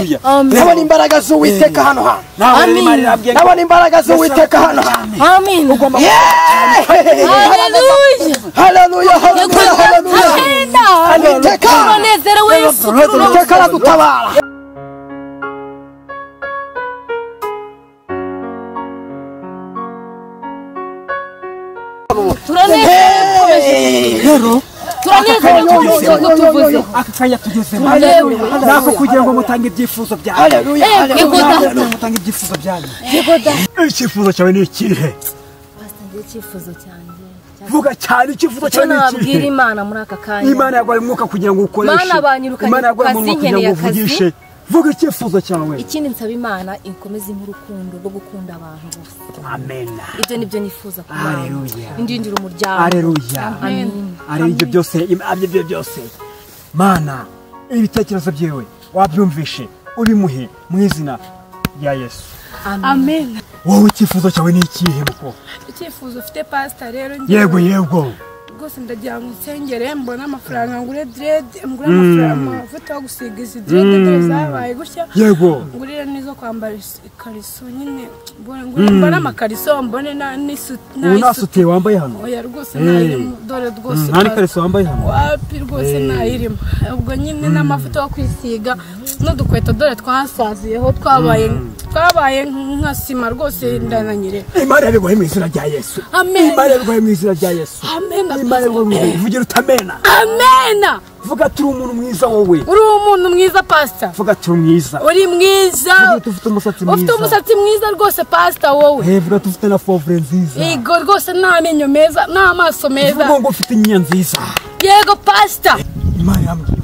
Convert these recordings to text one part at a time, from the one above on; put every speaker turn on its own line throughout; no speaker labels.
haleluya
nabona imbaraga z'Uwiteka hano hantu nabona imbaraga z'Uwiteka hano hantu
amen
haleluya
tunezerewe Yesu
Uwiteka aradutabara
turanezerwa
akakanya tugeze nako kugira ngo mutange ibyifuzo byanyu mutange ibyifuzo byanyu icyifuzo cyawe ni ikihe
icyifuzo cyanjye
vuga cyane icyifuzo cyawe ni ikihe
nabwira Imana muri aka kanya
Imana yaguhaye umwuka kugira ngo ukoreshe
Imana banyirukanye ku kazi nkeneye akazi
vuga icyifuzo cyawe
ikindi nsaba Imana inkomeze nk'urukundo rwo gukunda abantu bose
amen
ibyo nibyo nifuza ku
haleluya
indindira umuryango
haleluya amen ibyo byose Mana ibitekerezo byewe wabyumvishe ubimuhe mu izina rya Yesu
amen
wowe icyifuzo cyawe ni ikihe muko
icyifuzo ufite pastor rero
yego
rwose ndagira ngo nsengere mbona amafaranga ngure dread ngure amavuta yo gusiga izi dread zabaye gutya
yego
ngurire nizo kwambara ikariso nyine mbona amakariso mbone
n'isute wambaye hano
oya rwose nayirimo dore rwose
nta n'ikariso wambaye hano
wapi rwose nayirimo ubwo nyine n'amavuta yo kwisiga n'udukweto dore twasaziyeho twabaye nka sima rwose ndananyire
Imana yabigoye mu izina rya Yesu
amen
Imana yabigoye mu izina rya Yesu
amen
vugira utamena
amen
vuga turi umuntu mwiza wowe
uri umuntu mwiza pastor
vuga turi mwiza
uri mwiza
ufite umusatsi
mwiza rwose pastor wowe
vuga tufite na fovre nziza
yego rwose n'amenyo meza n'amaso meza
vuga ngo ufite inyinya nziza
yego pastor
Imana yambwiye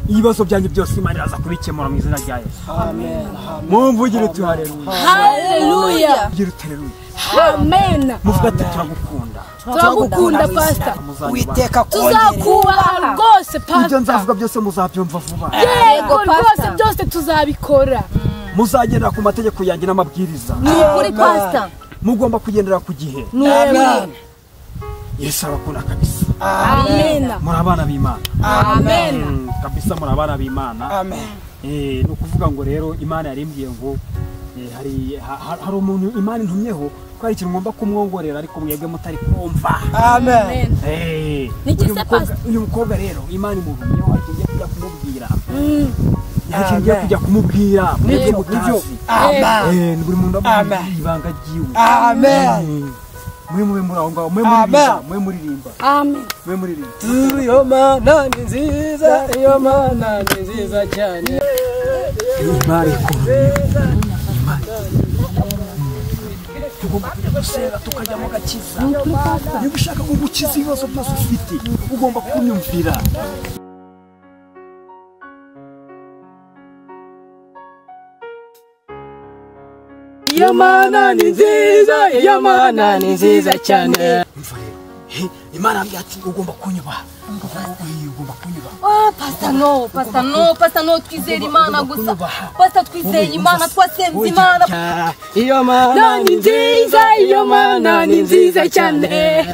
ibibazo byanyu byose Imana iraza kubikemura mu izina rya Yesu
amen
mumvugire tu
haleluya amen
muvuga ati
turagukunda pastor
Uwiteka
tuzakubaha rwose pastor
ibyo nzavuga byose muzabyumva vuba
yego rwose byose tuzabikora
muzagendera ku mategeko yanjye n'amabwiriza
kuri pastor
mugomba kugendera ku gihe
amen
Yesu arakunda kabisa
amen
muri abana b'Imana
amen
kabisa muri abana b'Imana
amen
ni ukuvuga ngo rero Imana yarimbwiye ngo hari umuntu Imana intumyeho ko hari ikintu ngomba kumwongorera ariko mwebwe mutari kumva
amen
uyu mukobwa rero Imana imutumyeho agiye kujya kumubwira yagiye kujya kumubwira mwebwe mutazi
amen
buri muntu amubwira ibanga ryiwe
amen
mwe muri aho ngaho mwe muririmba
amen
iyo Mana ni nziza iyo Mana ni nziza cyane
Imana tugomba gusenga tukajya mu gakiza niba ushaka gukiza ibibazo byose ufite ugomba kunyumvira
iyo Mana ni nziza cyane
Imana ambwira ati ugomba kunyubaha
pastor no twizera Imana gusa pastor twizeye Imana twasenze Imana
iyo Mana ni nziza cyane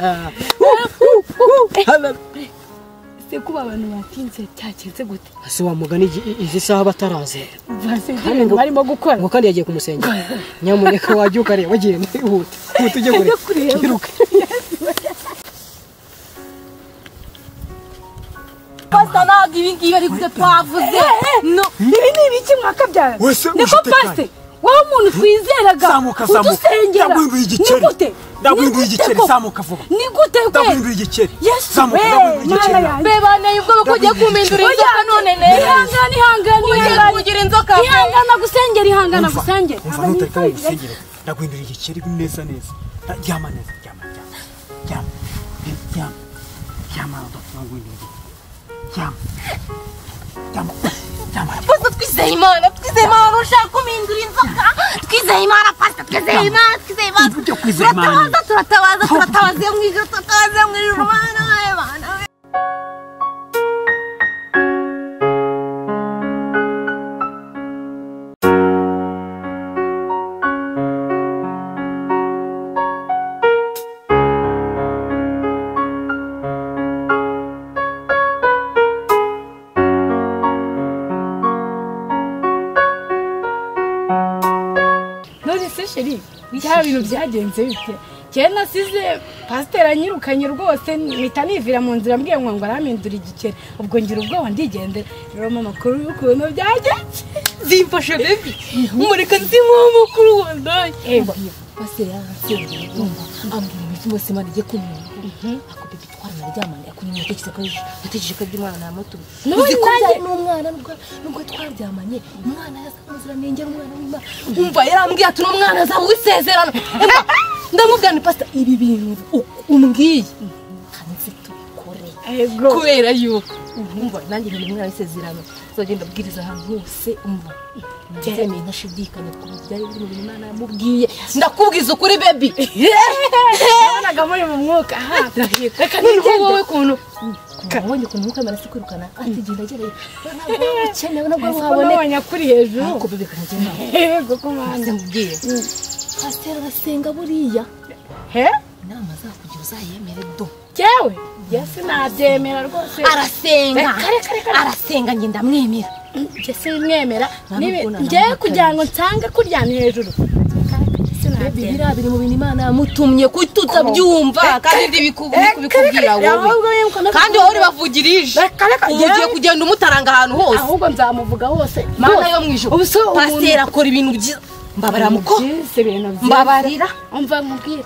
kuba abantu batinze cyakenze gute
ase wa mugani izi saha bataraze
kandi barimo gukora
ngo kandi yagiye kumusengera nyamuneka wabyuka rero wagiye hute ujye kure
pastor ntabwo ibi ngibi ari gute twavuze no
ibi ni ibiki mwakabyara
niko
pastor wowe umuntu twizeraga udusengera
ndagwinduye igiceri ndagwinduye igiceri zamuka vuba
ni gute kwe
ndagwinduye igiceri
zamuka
bebaneye ubwo bakujya kumindura inzoka none ihangana kugira inzoka
ihangana gusengera
umva nutareka gusengera ndagwinduye igiceri neza ryama neza ryama ndagwinduye ryama
pastor twizeye Imana ushaka kumindura inzoka twizeye Imana pastor twizeye Imana turatabaza mu ijuru Imana
none se sheri bya bintu byagenze bite cyane nasize pasiteri anyirukanye rwose mpita nivira mu nzira mbwiye ngo aramindura igikere ubwo ngira ubwoba ndigendera rero mama kuru y'ukuntu byagenze zimfashe baby umureka nzimo amakuru wandaye
pasiteri yaransiye ambwira ibintu byose Imana igiye kumenya ako baby twararyamanye akunyuma yatekereje ko by'umwana namutumye uzi ko byari n'umwana nubwo twaryamanye umwana yazamuziranenge umwana w'Imana umva yarambwiye ati n'umwana azaba wisezerano ndamubwira ni pastor ibi bintu umbwiye kanze tubikore kubera yuko umva nanjye ni umwana w'isezerano zogenda bwiriza ahantu hose umva ndetse ntashidikanya ko byari biri mu bintu Imana yamubwiye ndakubwiza ukuri baby
naga muri mu mwuka
reka nijye wowe kuntu kabonye kuntu muka marasi kwirukana ati genda gereye ntabwo nabwo
wabonye kuri hejuru
ko baby kanagenda
yego komanda
mubwiye pastor arasenga buriya inama zakugira uzayemere do
cyewe yesi nabyemera rwose
arasenga njye ndamwemera
yesi mwemera ngiye kugira ngo nsange kuryamye hejuru
biriya biri mu bintu Imana yamutumye kututabyumva kandi bikubwira wowe kandi wowe uribavugirije ubu ugiye kugenda umutaranga ahantu hose
ahubwo nzamuvuga hose
Mana yo mwijuru pasiteri akora ibintu byiza mbabarira muko mbabarira
umva mubwire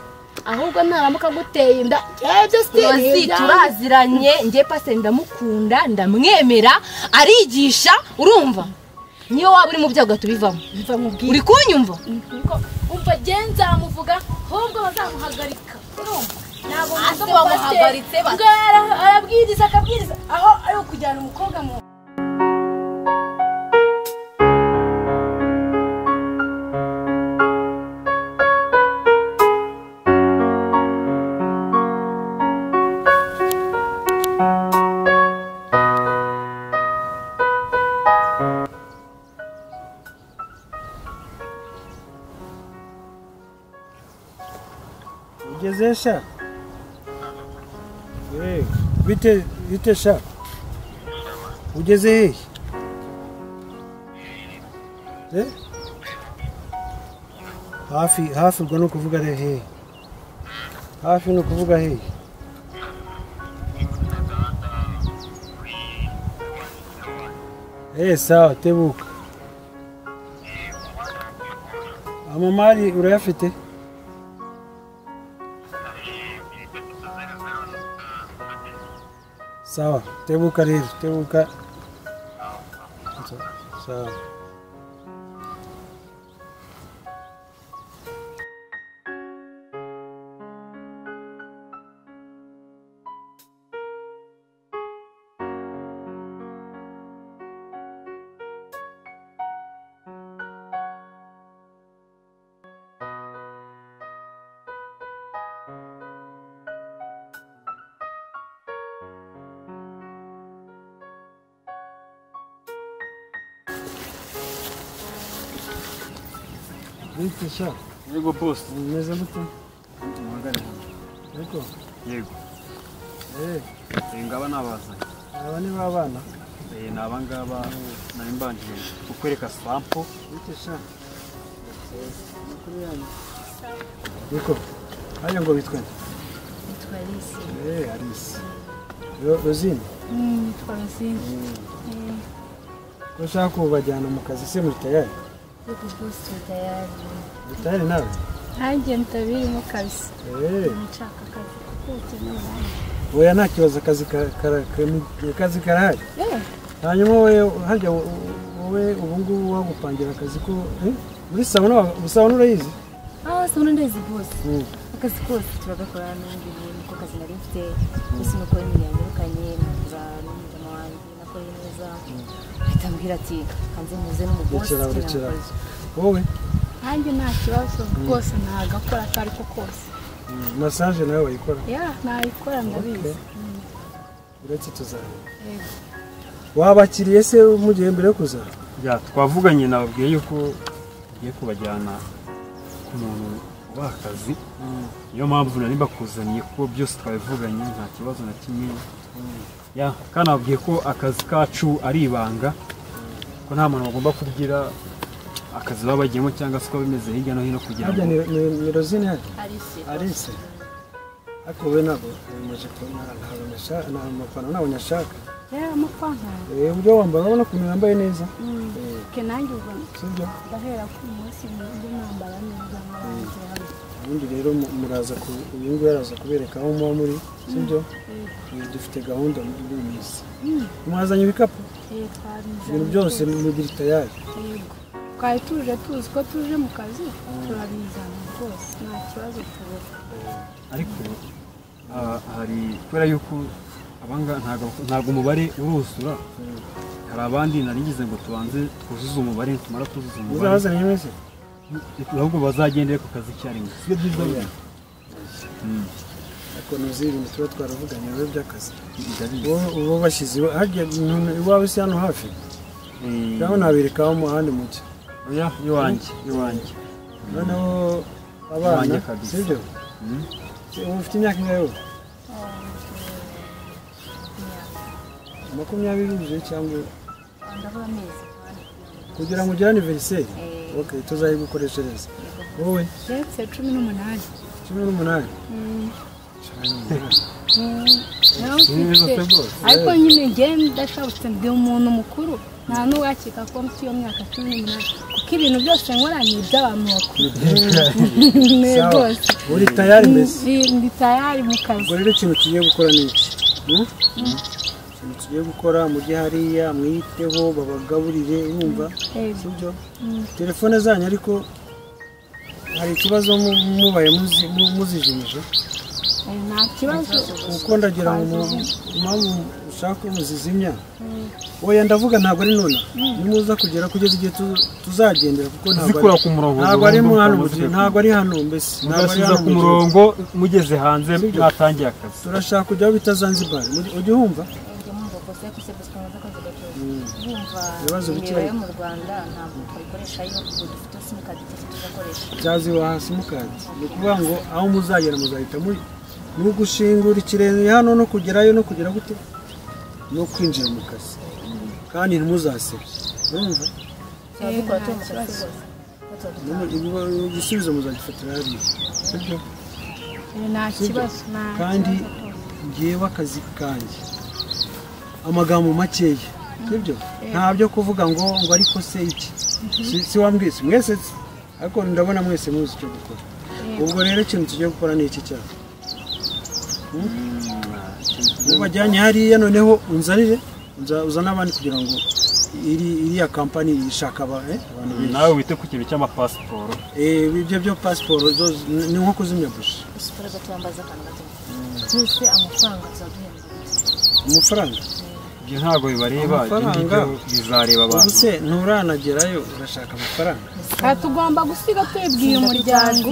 ahubwo naramuka guteye inda
turaziranye njye pasiteri ndamukunda ndamwemera arigisha urumva niyo waba uri mu byago tubivamo uri kunyumva
umva genza amuvuga ahubwo bazamuhagarika ntabwo
bamuhagaritse
arabwiriza akabwiriza aho ari kujyana umukobwa mu
ugeze sha bite sha ugeze hehe hafi ubwo ni ukuvuga hehe hafi ni ukuvuga hehe sawa tebuka amamari urayafite sawa tebuka rero tebuka sawa Bite sha?
Yego boss.
Meze gute?
Tumagare.
Yego.
Yego. Ngaba nabazanye.
Aba ni babana.
Nabangaba nari mbanje kukwereka sample.
Bite sha? Yego. Haya ngo bitwe.
Bitwa Alice.
Alice. Rosine.
Bitwa Rosine.
Ko ushaka kubajyana mu kazi se muri tayari?
Yego boss tayari.
Tayari nawe?
Nanjye ntabirimo kabisa.
Nshaka akazi kuko n'abandi.
Oya nta kibazo akazi karahari. Hanyuma wowe hajya wowe ubu ngubu wagupangira akazi ko muri sabona urayizi?
Sabona ndezi boss. Akazi kose turagakora n'undi niko kazi nari mfite. Ese nuko yanyirukanye n'umujama wanjye nakora neza. Atambwira ati kanze muze n'umubosi.
Wowe?
Nanjye nta kibazo rwose nagakora atari ko kose.
Massage nawe wayikora?
nayikora ndabizi.
Uretse tuzareba. Wabakiriye se mugihe mbere yo kuza?
Twavuganye nababwiye yuko ugiye kubajyana ku muntu w'akazi. Niyo mpamvu nari mbakuzaniye ko byose twabivuganye nta kibazo na kimwe. Kandi nababwiye ko akazi kacu ari ibanga ko nta muntu agomba kugira akazi baba bagiyemo cyangwa se uko bimeze hirya no hino kugira ngo
ni Rosine hano
Alice
Alice ariko wowe ntabwo umaze kubona nta mapantaro ntabwo nyashaka
amapantaro
uburyo wambaye urabona ukuntu yambaye neza
ke nanjye ubwo
sibyo
ndahera ku munsi njye nambara neza
ubundi rero muraza uyu nguyu araza kubereka aho muba muri sibyo dufite gahunda muri iyi minsi mwazanye ibikapu ibintu byose mugira tayari
twari tuje tuzi ko tuje mu kazi turabizana rwose nta kibazo tubura
ariko hari kubera yuko abanga ntabwo umubare uruzura hari abandi narigize ngo tubanze twuzuze umubare tumara tuzuza umubare
uzazanye mwese
ahubwo bazagendere ku kazi icyarimwe sibyo byiza buriya
ariko nuzi ibintu tuba twaravuganye biba by'akazi ubu bashyize harya iwawe si hano hafi naho naberekaho ahandi muke
oya iwanjye
noneho abana sibyo ubu ufite imyaka ingahe wowe 20 yuzuye cyangwa
ndabura amezi
kugira ngo ugire anniversaire okay tuzayigukoreshereza wowe
ndetse 18 ariko nyine ngende ndashabutse ndi umuntu mukuru nta n'uwakeka ko mfite iyo myaka 18 kuko ibintu byose nkora ni iby'abantu bakuru rwose
uri tayari mbese
ndi tayari mu kazi
ubwo rero ikintu tugiye gukora ni iki tugiye gukora mujye hariya mwiteho babagaburire urumva sibyo telefone zanyu ariko hari ikibazo mubaye muzijimije
nta kibazo
kuko ndagira ngo impamvu ushaka umuzizimya oya ndavuga ntabwo ari none nimuza kugera kugeza igihe tuzagendera kuko ntabwo ari ntabwo ari hano mbese
mugasiza ku murongo mugeze hanze mwatangiye akazi
turashaka kujyaho bita Zanzibar ujye wumva
ibibazo bikeya mu Rwanda ntabwo twikoresha yo dufite simukadi tuzakoresha
cyazi wa simukadi ni kuvuga ngo aho muzagera muzahita muri ni ugushingura ikirenge hano no kugerayo no kugera gute no kwinjira mu kazi kandi ntimuzasebe urumva igisubizo muzagifatira hariya sibyo
nta kibazo
kandi ngewe akazi kanjye amagambo makeya sibyo ntabyo kuvuga ngo ariko se iki si wambwise mwese ariko ndabona mwese muzi icyo gukora ubwo rero ikintu tugiye gukora ni iki cyane ubajyanye hariya noneho unzanire uzana abandi kugira ngo iriya kampani ishaka abantu benshi
nawe wite ku kintu cy'amapasiporo
ibyo byo pasiporo ni nko kuzimya bushi
twese amafaranga tuzaduhemba
amafaranga
ibyo ntabwo bibareba ibyo bizareba abantu
ubuse nturanagerayo urashaka amafaranga
tugomba gusiga twibwiye
umuryango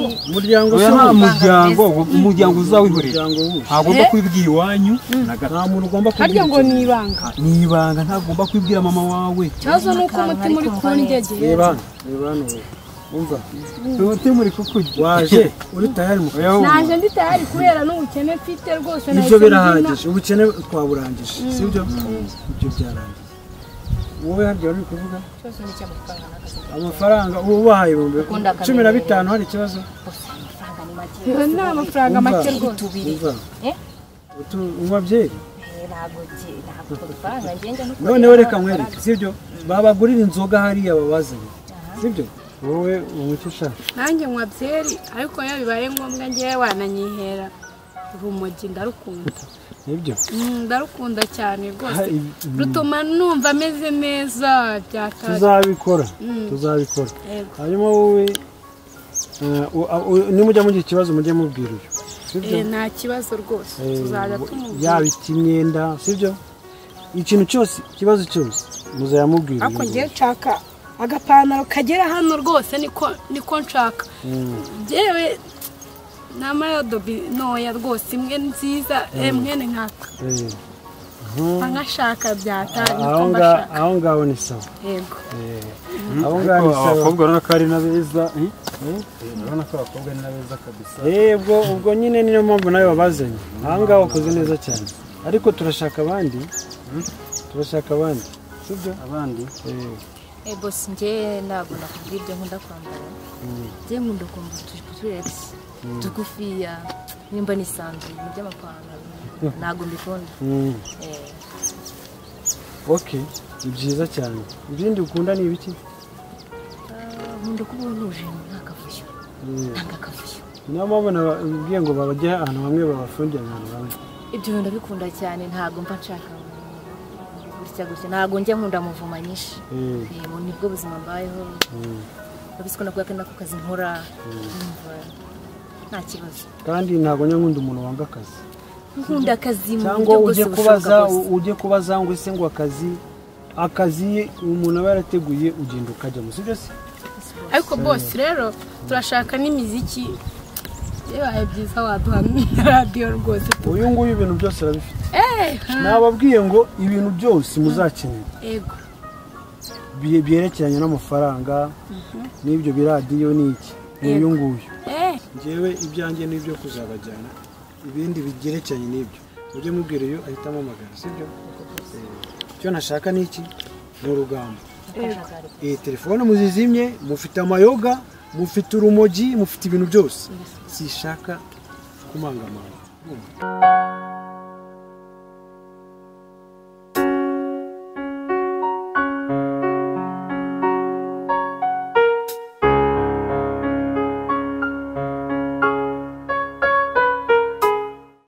umuryango uzawihorera ntagomba kwibwira iwanyu nta muntu ugomba
kubwira ngo ni
ibanga ntagomba kwibwira mama wawe
ikibazo ni uko umutima uri kundegera
reba hano umva
umutima uri kukurya
waje uri tayari mu kazi
naje ndi tayari kubera n'ubukene mfite rwose
ibyo birahagije ubukene twaburangije sibyo ibyo byarangiye wowe harya uri kuvuga amafaranga ubahaye 15 hari ikibazo
ni amafaranga make rwose
unywa byeri noneho reka mwereke sibyo babagurira inzoga hariya babazanye sibyo wowe umucyo ushaka
nanjye nywa byeri ariko iyo bibaye ngombwa ngewe wananyihera urumogi ndarukunda
nibyo
ndarukunda cyane rwose rutuma numva ameze neza
tuzabikora hanyuma wowe nimujya mugira ikibazo mujye mubwira uyu sibyo
nta kibazo rwose tuzajya tumubwira
yaba imyenda sibyo ikintu cyose ikibazo cyose muzayamubwira
ariko ngiye nshaka agapantaro kagera hano rwose niko nshaka yewe n'amayodobi ntoya rwose imwe nziza mwene nkaka nkashaka byatari niko mbashaka
aho ngaho ni sawa
yego
aho ngaho ni sawa
abakobwa urabona ko ari nabeza urabona ko abakobwa ari nabeza kabisa
ubwo nyine niyo mpamvu nawe wabazanye aha ngaho wakoze neza cyane ariko turashaka abandi sibyo
abandi
boss njye ntabwo nakubwiye ibyo nkunda kwambara njye nkunda kwambara utujipo turex tugufiya nimba nisanzuye mu by'amapantaro ntabwo mbikunda
okay ni byiza cyane ibindi ukunda ni ibiki
nkunda kuba ntuje ntakavuyo ntakavuyo
niyo mpamvu nababwiye ngo babajye ahantu hamwe babafungira ahantu hamwe
ibyo bintu ndabikunda cyane ntabwo mba nshaka gutya ntabwo njya nkunda muvuma nyinshi nibwo buzima mbayeho babisiko nakuya kandi nako kazi nkora nta kibazo
kandi ntabwo nkunda umuntu wanga akazi
nkunda akazi mu
cyangwa ujye kubaza ngo ese ngo akazi umuntu aba yarateguye ugenda ukajyamo sibyo se
ariko boss rero turashaka n'imiziki yewe byiza waduha radio rwose
uyu nguyu ibintu byose arabifite nababwiye ngo ibintu byose muzakenera
yego
byerekeranye n'amafaranga n'ibyo biradiyo n'iki uyu nguyu njyewe ibyanjye n'ibyo kuzabajyana ibindi bigerekeranye n'ibyo ujye mubwira iyo ahitamo amagara sibyo icyo nashaka n'iki ni urugamba telefone muzizimye mufite amayoga mufite urumogi mufite ibintu byose sishaka kumangamanga